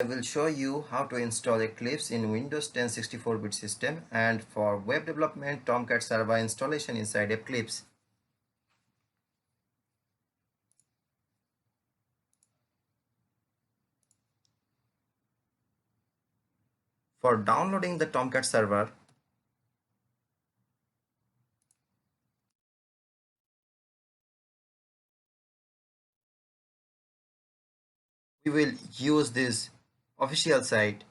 I will show you how to install Eclipse in Windows 10 64-bit system and for web development Tomcat server installation inside Eclipse. For downloading the Tomcat server, we will use this official site.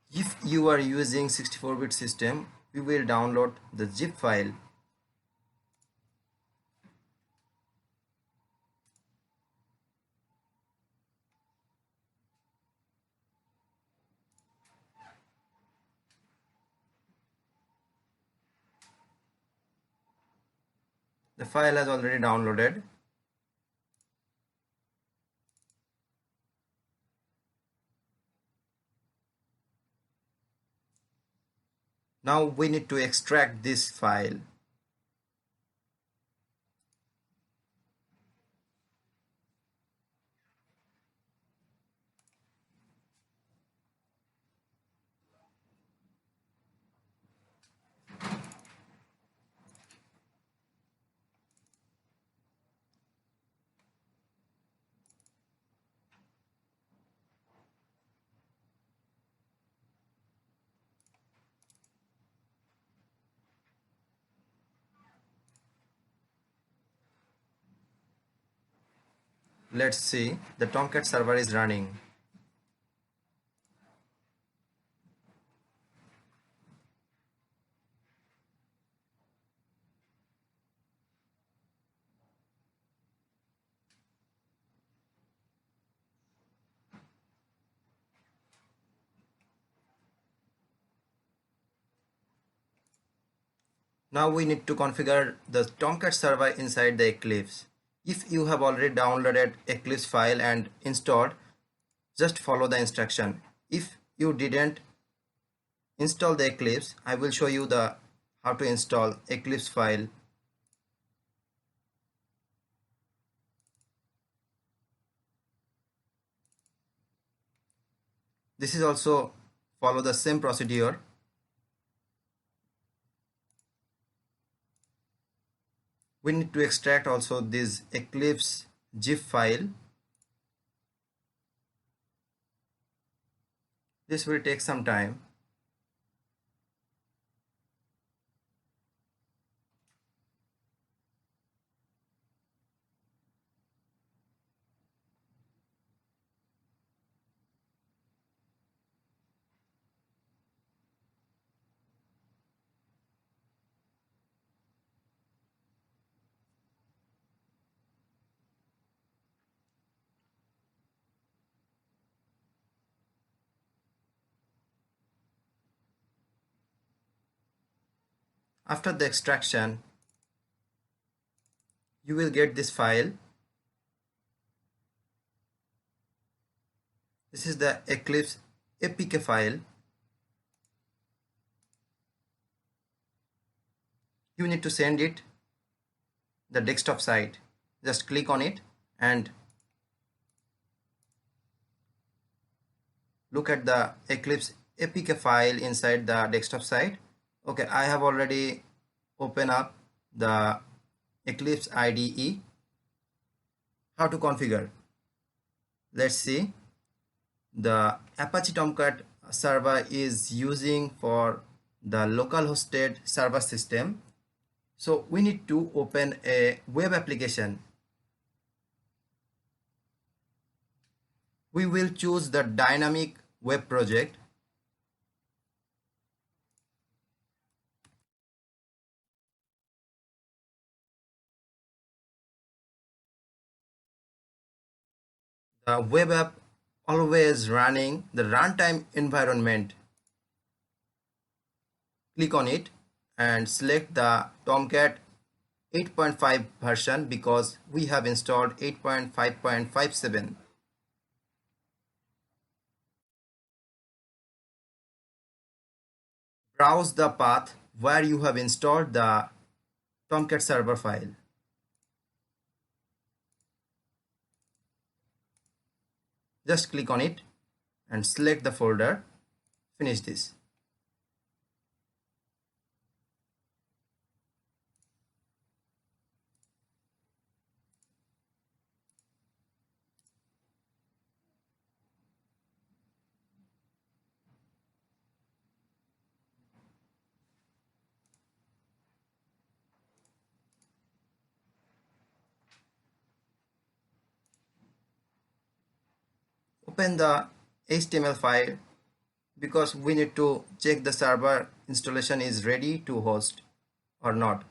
If you are using 64-bit system, we will download the zip file. The file has already downloaded. Now we need to extract this file. Let's see, the Tomcat server is running. Now we need to configure the Tomcat server inside the Eclipse. If you have already downloaded Eclipse file and installed, just follow the instruction. If you didn't install the Eclipse, I will show you the how to install Eclipse file. This is also follow the same procedure. We need to extract also this Eclipse zip file. This will take some time. After the extraction, you will get this file. This is the Eclipse APK file. You need to send it the desktop side. Just click on it and look at the Eclipse APK file inside the desktop side. Okay, I have already opened up the Eclipse IDE. How to configure? Let's see. The Apache Tomcat server is using for the local hosted server system. So we need to open a web application. We will choose the dynamic web project. The web app always running the runtime environment. Click on it and select the Tomcat 8.5 version because we have installed 8.5.57. Browse the path where you have installed the Tomcat server file. Just click on it and select the folder. Finish this. Open the HTML file because we need to check the server installation is ready to host or not.